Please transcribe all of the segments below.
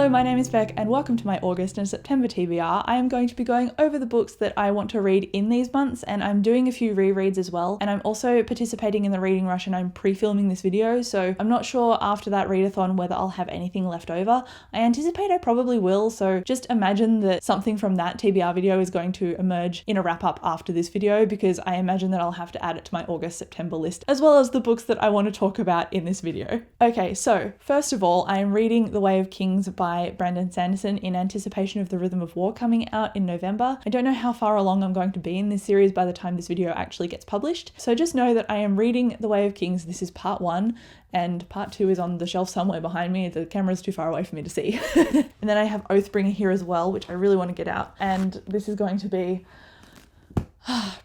Hello, my name is Beck and welcome to my August and September TBR. I am going to be going over the books that I want to read in these months, and I'm doing a few rereads as well, and I'm also participating in the reading rush and I'm pre-filming this video, so I'm not sure after that readathon whether I'll have anything left over. I anticipate I probably will, so just imagine that something from that TBR video is going to emerge in a wrap-up after this video, because I imagine that I'll have to add it to my August-September list, as well as the books that I want to talk about in this video. Okay, so first of all, I am reading The Way of Kings by Brandon Sanderson in anticipation of The Rhythm of War coming out in November. I don't know how far along I'm going to be in this series by the time this video actually gets published, so just know that I am reading The Way of Kings. This is part 1, and part 2 is on the shelf somewhere behind me. The camera's too far away for me to see. And then I have Oathbringer here as well, which I really want to get out, and this is going to be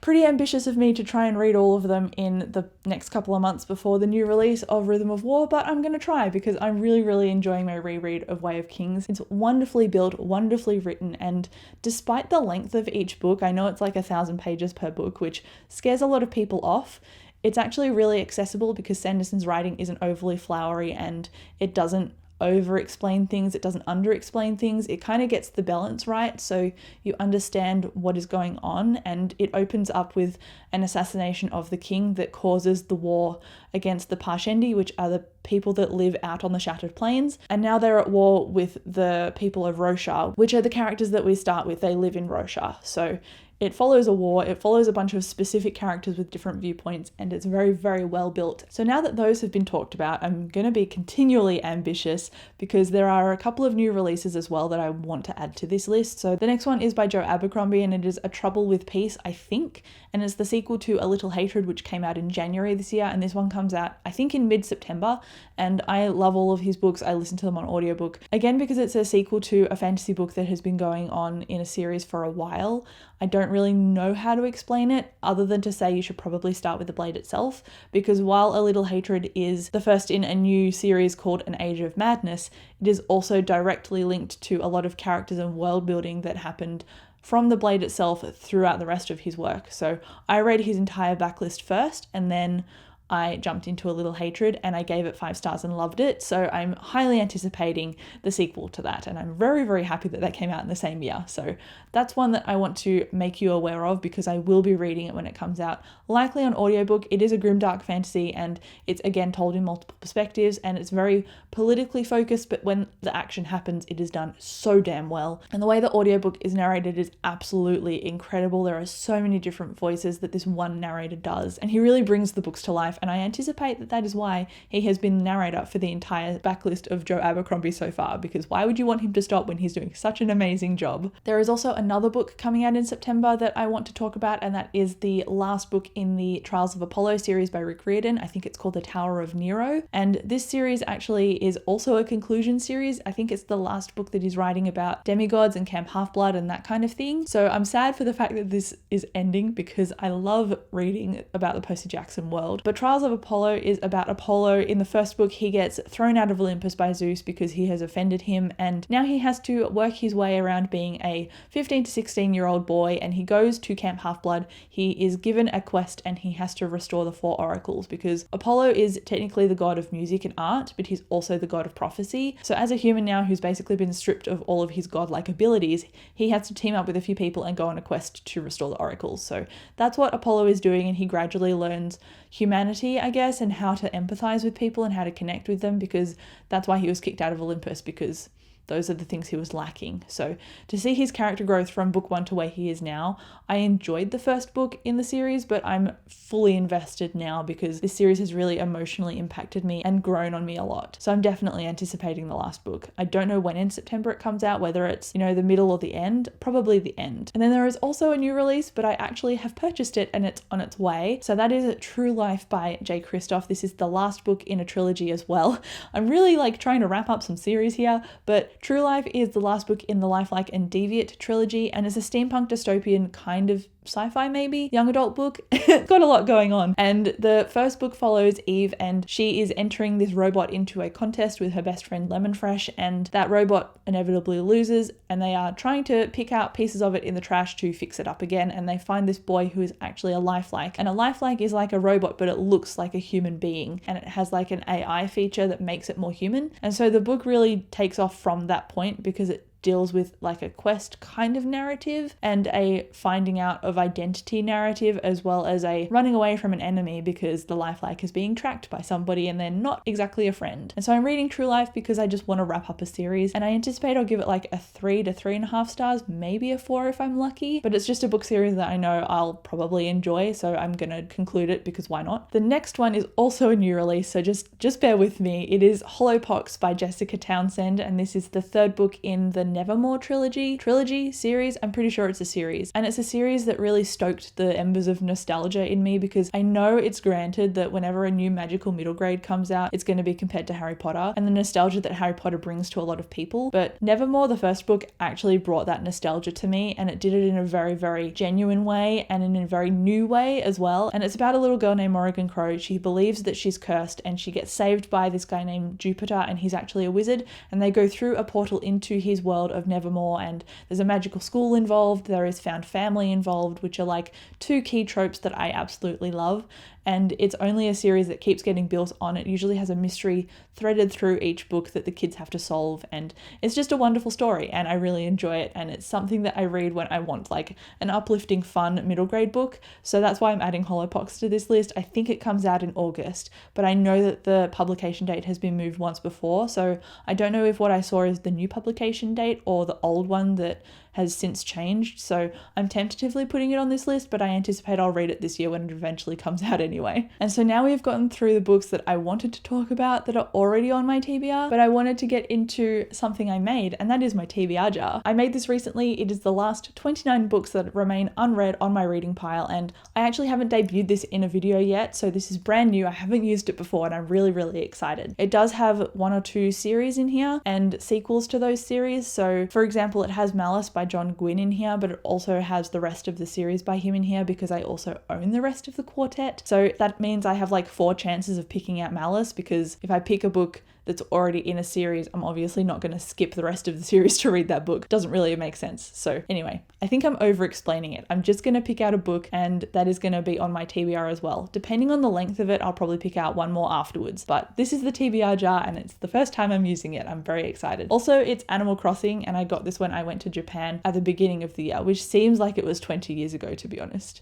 pretty ambitious of me to try and read all of them in the next couple of months before the new release of Rhythm of War, but I'm going to try because I'm really enjoying my reread of Way of Kings. It's wonderfully built, wonderfully written, and despite the length of each book, I know it's like 1,000 pages per book, which scares a lot of people off. It's actually really accessible because Sanderson's writing isn't overly flowery and it doesn't over-explain things, it doesn't under-explain things. It kind of gets the balance right, so you understand what is going on, and it opens up with an assassination of the king that causes the war against the Parshendi, which are the people that live out on the Shattered Plains, and now they're at war with the people of Roshar, which are the characters that we start with. They live in Roshar, so it follows a war, it follows a bunch of specific characters with different viewpoints, and it's very well built. So now that those have been talked about, I'm going to be continually ambitious because there are a couple of new releases as well that I want to add to this list. So the next one is by Joe Abercrombie, and it is A Trouble with Peace, I think, and it's the sequel to A Little Hatred, which came out in January this year, and this one comes out, I think, in mid-September, and I love all of his books. I listen to them on audiobook. Again, because it's a sequel to a fantasy book that has been going on in a series for a while, I don't really know how to explain it other than to say you should probably start with the blade itself, because while A Little Hatred is the first in a new series called An Age of Madness, it is also directly linked to a lot of characters and world building that happened from the blade itself throughout the rest of his work. So I read his entire backlist first, and then I jumped into A Little Hatred and I gave it 5 stars and loved it. So I'm highly anticipating the sequel to that, and I'm very happy that that came out in the same year. So that's one that I want to make you aware of because I will be reading it when it comes out, likely on audiobook. It is a grimdark fantasy and it's again told in multiple perspectives, and it's very politically focused, but when the action happens, it is done so damn well. And the way the audiobook is narrated is absolutely incredible. There are so many different voices that this one narrator does, and he really brings the books to life. And I anticipate that that is why he has been the narrator for the entire backlist of Joe Abercrombie so far, because why would you want him to stop when he's doing such an amazing job? There is also another book coming out in September that I want to talk about, and that is the last book in the Trials of Apollo series by Rick Riordan. I think it's called The Tower of Nero, and this series actually is also a conclusion series. I think it's the last book that he's writing about demigods and Camp Half-Blood and that kind of thing. So I'm sad for the fact that this is ending because I love reading about the Percy Jackson world. But Trials of Apollo is about Apollo. In the first book, he gets thrown out of Olympus by Zeus because he has offended him, and now he has to work his way around being a 15 to 16-year-old boy, and he goes to Camp Half-Blood. He is given a quest and he has to restore the 4 oracles, because Apollo is technically the god of music and art, but he's also the god of prophecy. So as a human now who's basically been stripped of all of his godlike abilities, he has to team up with a few people and go on a quest to restore the oracles. So that's what Apollo is doing, and he gradually learns humanity, I guess, and how to empathize with people and how to connect with them, because that's why he was kicked out of Olympus, because those are the things he was lacking. So to see his character growth from book 1 to where he is now, I enjoyed the first book in the series, but I'm fully invested now because this series has really emotionally impacted me and grown on me a lot. So I'm definitely anticipating the last book. I don't know when in September it comes out, whether it's, the middle or the end, probably the end. And then there is also a new release, but I actually have purchased it and it's on its way. So that is True Life by J. Kristoff. This is the last book in a trilogy as well. I'm really trying to wrap up some series here, but True Life is the last book in the Lifelike and Deviate trilogy, and it's a steampunk dystopian kind of sci-fi maybe, young adult book. It's got a lot going on. And the first book follows Eve, and she is entering this robot into a contest with her best friend Lemon Fresh, and that robot inevitably loses, and they are trying to pick out pieces of it in the trash to fix it up again, and they find this boy who is actually a lifelike. And a lifelike is like a robot, but it looks like a human being, and it has like an AI feature that makes it more human. And so the book really takes off from that point because it deals with like a quest kind of narrative and a finding out of identity narrative, as well as a running away from an enemy because the lifelike is being tracked by somebody and they're not exactly a friend. And so I'm reading True Life because I just want to wrap up a series, and I anticipate I'll give it like a 3 to 3.5 stars, maybe a 4 if I'm lucky, but it's just a book series that I know I'll probably enjoy, so I'm gonna conclude it because why not? The next one is also a new release, so just bear with me. It is Hollowpox by Jessica Townsend, and this is the third book in the Nevermore trilogy series. I'm pretty sure it's a series, and it's a series that really stoked the embers of nostalgia in me, because I know it's granted that whenever a new magical middle grade comes out, it's going to be compared to Harry Potter and the nostalgia that Harry Potter brings to a lot of people. But Nevermore, the first book, actually brought that nostalgia to me, and it did it in a very, very genuine way and in a very new way as well. And it's about a little girl named Morrigan Crow. She believes that she's cursed, and she gets saved by this guy named Jupiter, and he's actually a wizard, and they go through a portal into his world of Nevermore, and there's a magical school involved, there is found family involved, which are like two key tropes that I absolutely love. And it's only a series that keeps getting built on. It usually has a mystery threaded through each book that the kids have to solve, and it's just a wonderful story, and I really enjoy it, and it's something that I read when I want like an uplifting, fun middle grade book. So that's why I'm adding Hollowpox to this list. I think it comes out in August, but I know that the publication date has been moved once before, so I don't know if what I saw is the new publication date or the old one that has since changed. So I'm tentatively putting it on this list, but I anticipate I'll read it this year when it eventually comes out anyway. And so now we've gotten through the books that I wanted to talk about that are already on my TBR, but I wanted to get into something I made, and that is my TBR jar. I made this recently. It is the last 29 books that remain unread on my reading pile, and I actually haven't debuted this in a video yet, so this is brand new. I haven't used it before, and I'm really, really excited. It does have 1 or 2 series in here and sequels to those series. So for example, it has Malice by John Gwynne in here, but it also has the rest of the series by him in here because I also own the rest of the quartet. So that means I have like 4 chances of picking out Malice, because if I pick a book that's already in a series, I'm obviously not going to skip the rest of the series to read that book. Doesn't really make sense. So anyway, I think I'm over explaining it. I'm just going to pick out a book, and that is going to be on my TBR as well. Depending on the length of it, I'll probably pick out one more afterwards, but this is the TBR jar and it's the first time I'm using it. I'm very excited. Also, it's Animal Crossing, and I got this when I went to Japan at the beginning of the year, which seems like it was 20 years ago, to be honest.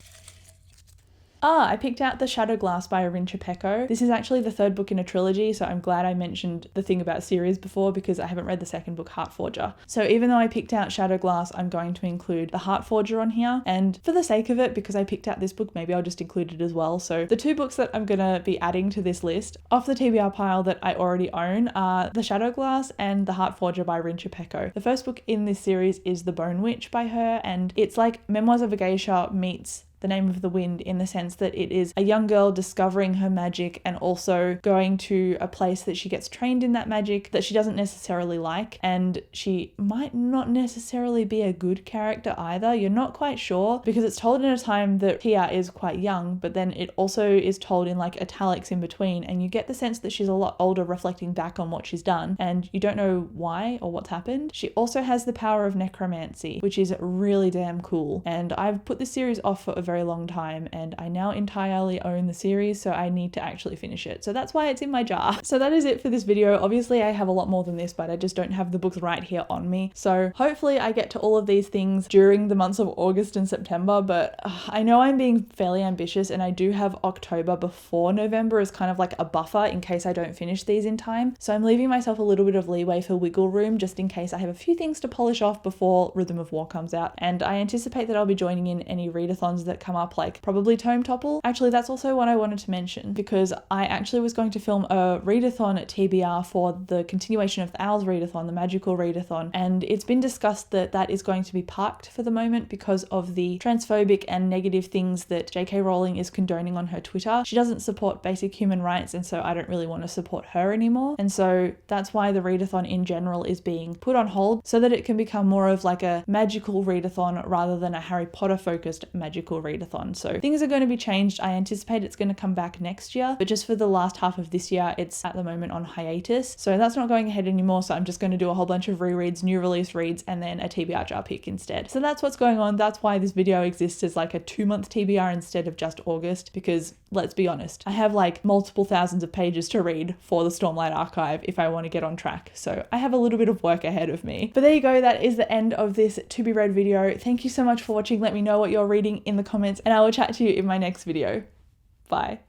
I picked out The Shadow Glass by Arincha Peko. This is actually the 3rd book in a trilogy, so I'm glad I mentioned the thing about series before, because I haven't read the 2nd book, Heartforger. So even though I picked out Shadow Glass, I'm going to include the Heartforger on here, and for the sake of it, because I picked out this book, maybe I'll just include it as well. So the 2 books that I'm gonna be adding to this list off the TBR pile that I already own are The Shadow Glass and The Heartforger by Arincha Peko. The first book in this series is The Bone Witch by her, and it's like Memoirs of a Geisha meets The Name of the Wind, in the sense that it is a young girl discovering her magic and also going to a place that she gets trained in that magic that she doesn't necessarily like, and she might not necessarily be a good character either. You're not quite sure, because it's told in a time that Tia is quite young, but then it also is told in like italics in between, and you get the sense that she's a lot older reflecting back on what she's done, and you don't know why or what's happened. She also has the power of necromancy, which is really damn cool, and I've put this series off for a very long time, and I now entirely own the series, so I need to actually finish it. So that's why it's in my jar. So that is it for this video. Obviously I have a lot more than this, but I just don't have the books right here on me. So hopefully I get to all of these things during the months of August and September, but I know I'm being fairly ambitious, and I do have October before November as kind of like a buffer in case I don't finish these in time. So I'm leaving myself a little bit of leeway for wiggle room, just in case I have a few things to polish off before Rhythm of War comes out. And I anticipate that I'll be joining in any readathons that that come up, like probably Tome Topple. Actually, that's also what I wanted to mention, because I actually was going to film a readathon at TBR for the continuation of the Owls readathon, the magical readathon, and it's been discussed that that is going to be parked for the moment because of the transphobic and negative things that JK Rowling is condoning on her Twitter. She doesn't support basic human rights, and so I don't really want to support her anymore. And so that's why the readathon in general is being put on hold, so that it can become more of like a magical readathon rather than a Harry Potter focused magical readathon. So things are going to be changed. I anticipate it's going to come back next year, but just for the last half of this year, it's at the moment on hiatus. So that's not going ahead anymore. So I'm just going to do a whole bunch of rereads, new release reads, and then a TBR jar pick instead. So that's what's going on. That's why this video exists as like a 2-month TBR instead of just August, because let's be honest, I have like multiple thousands of pages to read for the Stormlight Archive if I want to get on track. So I have a little bit of work ahead of me. But there you go. That is the end of this to be read video. Thank you so much for watching. Let me know what you're reading in the comments, and I will chat to you in my next video. Bye.